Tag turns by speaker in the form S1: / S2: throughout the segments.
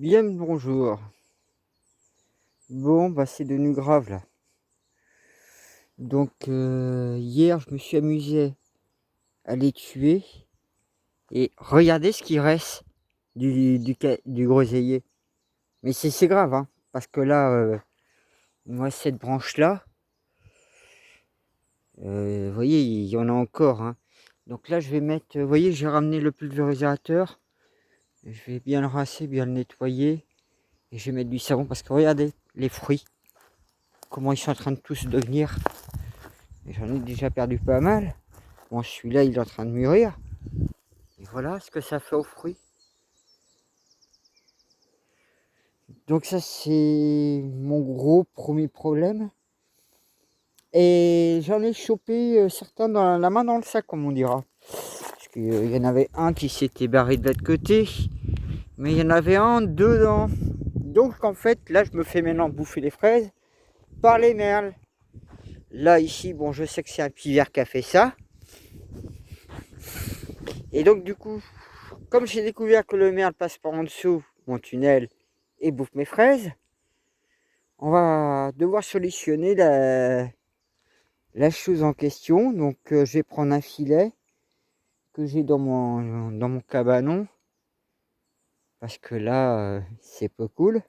S1: Bien le bonjour. Bon, bah c'est devenu grave là. Donc hier, je me suis amusé à les tuer et regardez ce qui reste du groseillier. Mais c'est grave, hein, parce que là, moi, cette branche-là, vous voyez, il y en a encore, hein. Donc là, je vais mettre, vous voyez, j'ai ramené le pulvérisateur. Je vais bien le rincer, bien le nettoyer. Et je vais mettre du savon parce que regardez les fruits, comment ils sont en train de tous devenir. Et j'en ai déjà perdu pas mal. Bon, celui-là, il est en train de mûrir. Et voilà ce que ça fait aux fruits. Donc ça, c'est mon gros premier problème. Et j'en ai chopé certains dans la main dans le sac, comme on dira. Parce qu'il y en avait un qui s'était barré de l'autre côté. Mais il y en avait un dedans. Donc en fait, là, je me fais maintenant bouffer les fraises par les merles. Là, ici, bon, je sais que c'est un pivert qui a fait ça. Et donc du coup, comme j'ai découvert que le merle passe par en dessous mon tunnel et bouffe mes fraises, on va devoir solutionner la chose en question. Donc je vais prendre un filet que j'ai dans mon cabanon. Parce que là, c'est pas cool.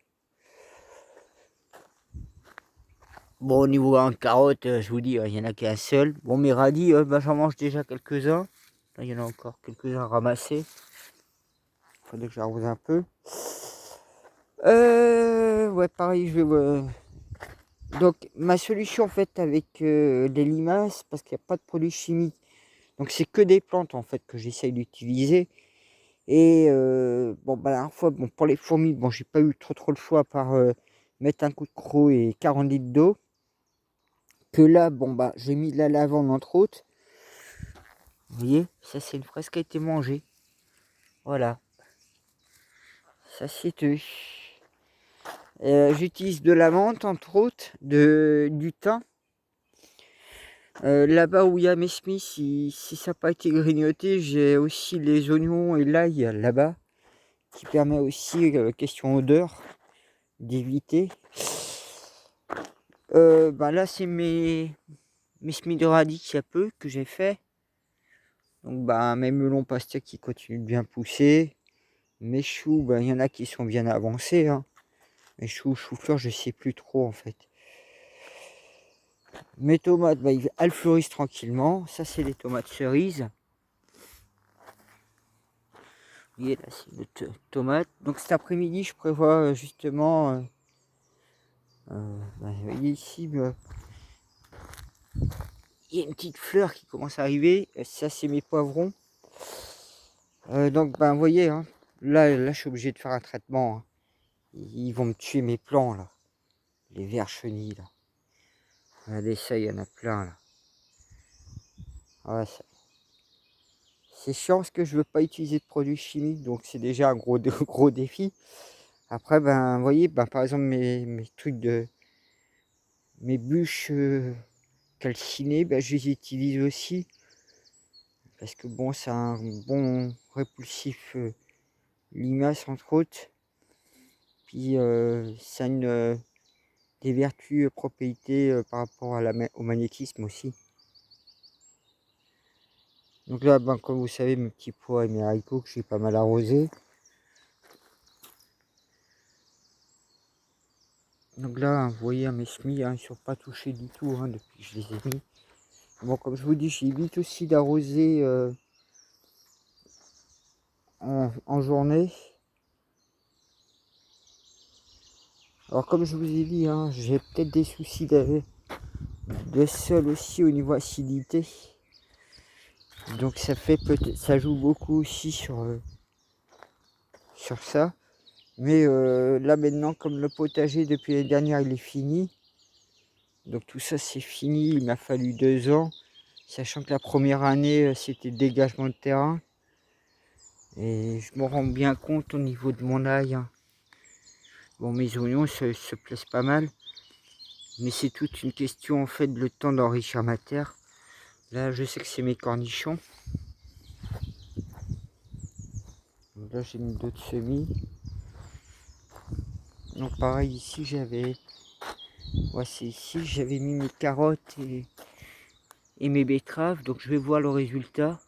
S1: Bon, au niveau en carottes, je vous dis, il y en a qu'un seul. Bon, mes radis, bah, j'en mange déjà quelques-uns. Là, il y en a encore quelques-uns ramassés. Faudrait que j'arrose un peu. Ouais, pareil, je vais... Donc, ma solution, en fait, avec les limaces, parce qu'il n'y a pas de produits chimiques. Donc, c'est que des plantes, en fait, que j'essaye d'utiliser. Et bon, bah, la dernière fois, bon, pour les fourmis, bon, j'ai pas eu trop le choix par mettre un coup de croc et 40 litres d'eau. Que là, bon, bah, j'ai mis de la lavande, entre autres. Vous voyez, ça, c'est une fraise qui a été mangée. Voilà. Ça, c'est tout. J'utilise de la menthe, entre autres, du thym. Là-bas où il y a mes semis, si ça n'a pas été grignoté, j'ai aussi les oignons et l'ail là-bas, qui permet aussi, question odeur, d'éviter. Bah là, c'est mes semis de radis qu'il y a peu que j'ai fait. Donc bah mes melons pastèques qui continuent de bien pousser. Mes choux, bah, il y en a qui sont bien avancés, hein. Mes choux-fleurs, je sais plus trop en fait. Mes tomates, bah, elles fleurissent tranquillement. Ça, c'est les tomates cerises. Vous voyez, là, c'est une tomate. Donc cet après-midi, je prévois justement... bah, vous voyez ici, il y a une petite fleur qui commence à arriver. Ça, c'est mes poivrons. Donc, ben, vous voyez, hein, là, je suis obligé de faire un traitement, hein. Ils vont me tuer mes plants, là. Les vers chenilles, là. Regardez ça, il y en a plein, là. Ouais, c'est chiant parce que je veux pas utiliser de produits chimiques, donc c'est déjà un gros, gros défi. Après, ben, vous voyez, ben, par exemple, mes trucs mes bûches calcinées, ben, je les utilise aussi. Parce que bon, c'est un bon répulsif limace, entre autres. Puis, ça a des vertus, propriétés par rapport à au magnétisme aussi. Donc là, ben, comme vous savez, mes petits pois et mes haricots que j'ai pas mal arrosés. Donc là, vous voyez, mes semis, hein, ils ne sont pas touchés du tout, hein, depuis que je les ai mis. Bon, comme je vous dis, j'évite aussi d'arroser en journée. Alors comme je vous ai dit, hein, j'ai peut-être des soucis de sol aussi au niveau acidité. Donc ça fait peut-être, ça joue beaucoup aussi sur ça. Mais là maintenant, comme le potager depuis l'année dernière il est fini, donc tout ça c'est fini, il m'a fallu 2 ans, sachant que la première année c'était dégagement de terrain. Et je me rends bien compte au niveau de mon ail, hein. Bon, mes oignons se plaisent pas mal, mais c'est toute une question en fait de le temps d'enrichir ma terre. Là je sais que c'est mes cornichons. Donc là j'ai mis d'autres semis. Donc pareil ici j'avais, voici ici j'avais mis mes carottes et mes betteraves, donc je vais voir le résultat.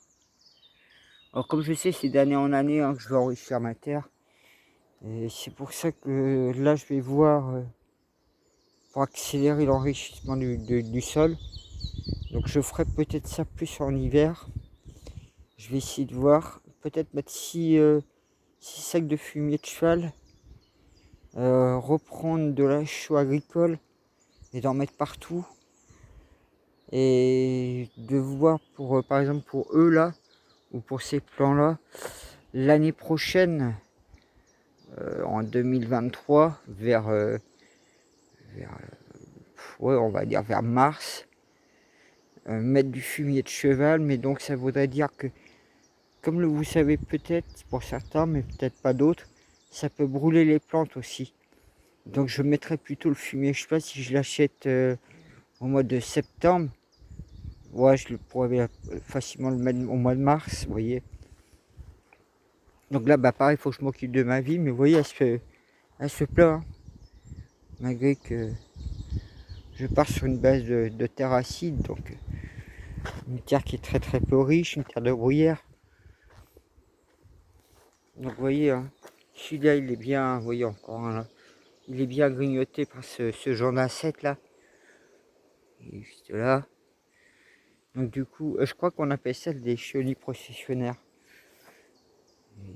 S1: Alors comme je sais c'est d'année en année hein, que je vais enrichir ma terre, et c'est pour ça que là je vais voir pour accélérer l'enrichissement du sol. Donc je ferai peut-être ça plus en hiver. Je vais essayer de voir, peut-être mettre 6 sacs de fumier de cheval, reprendre de la chaux agricole et d'en mettre partout. Et de voir pour par exemple pour eux là, ou pour ces plants là, l'année prochaine, en 2023, ouais, on va dire vers mars, mettre du fumier de cheval. Mais donc ça voudrait dire que, comme vous savez peut-être pour certains, mais peut-être pas d'autres, ça peut brûler les plantes aussi. Donc je mettrais plutôt le fumier de cheval si je l'achète au mois de septembre. Ouais, je pourrais facilement le mettre au mois de mars, vous voyez. Donc là, bah pareil, il faut que je m'occupe de ma vie, mais vous voyez, elle se plaint, hein. Malgré que je pars sur une base de terre acide, donc une terre qui est très très peu riche, une terre de bruyère. Donc vous voyez, hein, celui-là il est bien, vous voyez encore un là, il est bien grignoté par ce genre d'acette là. Il est juste là. Donc du coup, je crois qu'on appelle ça des chenilles processionnaires.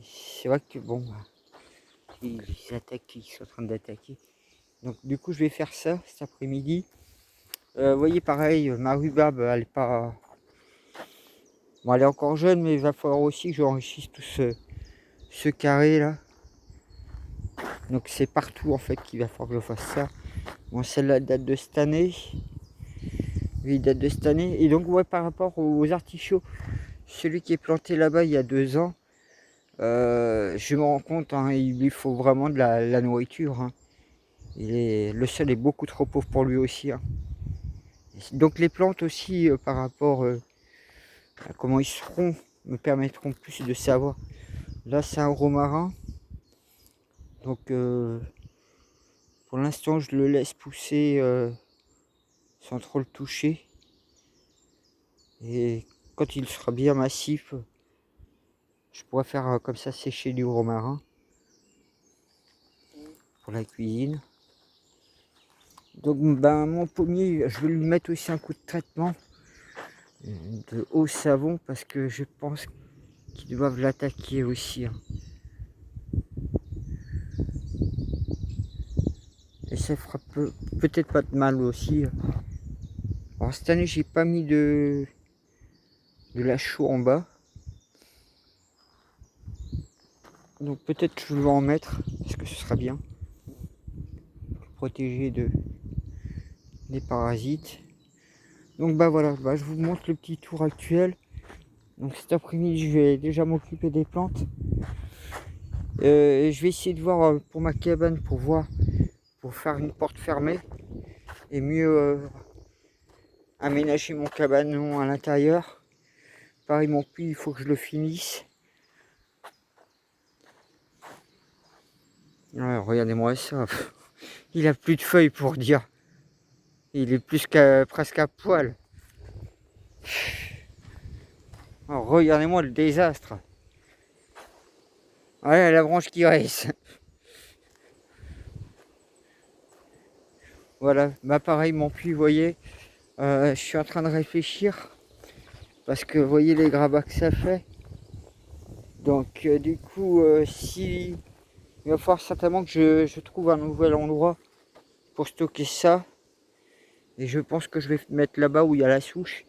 S1: C'est vrai que bon, ils attaquent, ils sont en train d'attaquer. Donc du coup je vais faire ça cet après-midi. Vous voyez pareil, ma rhubarbe elle est pas. Bon, elle est encore jeune, mais il va falloir aussi que j'enrichisse tout ce carré là. Donc c'est partout en fait qu'il va falloir que je fasse ça. Bon, celle-là date de cette année. Oui, date de cette année. Et donc ouais, par rapport aux artichauts, celui qui est planté là-bas il y a 2 ans, je me rends compte, hein, il lui faut vraiment de la nourriture. Hein. Le sol est beaucoup trop pauvre pour lui aussi. Hein. Donc les plantes aussi, par rapport à comment ils seront, me permettront plus de savoir. Là c'est un romarin. Donc pour l'instant je le laisse pousser sans trop le toucher. Et quand il sera bien massif, je pourrais faire comme ça sécher du romarin pour la cuisine. Donc ben mon pommier, je vais lui mettre aussi un coup de traitement de eau savon parce que je pense qu'ils doivent l'attaquer aussi. Hein. Et ça fera peut-être pas de mal aussi. Alors cette année j'ai pas mis de la chaux en bas. Donc peut-être que je vais en mettre parce que ce sera bien. Protéger des parasites. Donc bah voilà, bah, je vous montre le petit tour actuel. Donc cet après-midi je vais déjà m'occuper des plantes. Je vais essayer de voir pour ma cabane pour faire une porte fermée et mieux aménager mon cabanon à l'intérieur. Pareil mon puits il faut que je le finisse. Ouais, regardez-moi ça. Il a plus de feuilles pour dire. Il est presque à poil. Alors, regardez-moi le désastre. Voilà la branche qui reste. Voilà, bah pareil mon puits, vous voyez, je suis en train de réfléchir parce que vous voyez les gravats que ça fait. Donc du coup, si il va falloir certainement que je trouve un nouvel endroit pour stocker ça. Et je pense que je vais mettre là-bas où il y a la souche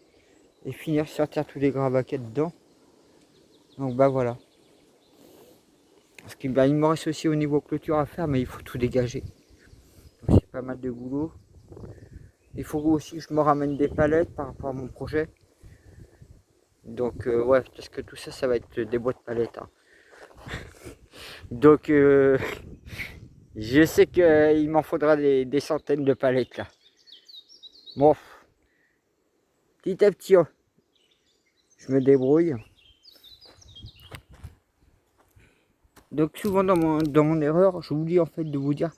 S1: et finir sortir tous les gravats qu'il y a dedans. Donc bah voilà. Parce qu'il il me reste aussi au niveau clôture à faire, mais il faut tout dégager. Donc c'est pas mal de boulot. Il faut aussi que je me ramène des palettes par rapport à mon projet. Donc ouais, parce que tout ça, ça va être des boîtes palettes. Hein. Donc je sais qu'il m'en faudra des centaines de palettes là. Bon, petit à petit, je me débrouille. Donc souvent dans mon erreur, j'oublie en fait de vous dire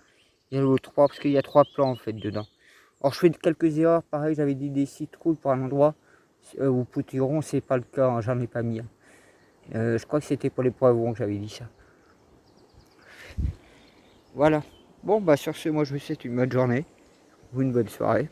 S1: Il y a le 3 parce qu'il y a 3 plants en fait dedans. Alors je fais quelques erreurs, pareil j'avais dit des citrouilles pour un endroit, ou potiron, c'est pas le cas, hein, j'en ai pas mis. Hein. Je crois que c'était pour les poivrons que j'avais dit ça. Voilà. Bon bah sur ce, moi je vous souhaite une bonne journée, ou une bonne soirée.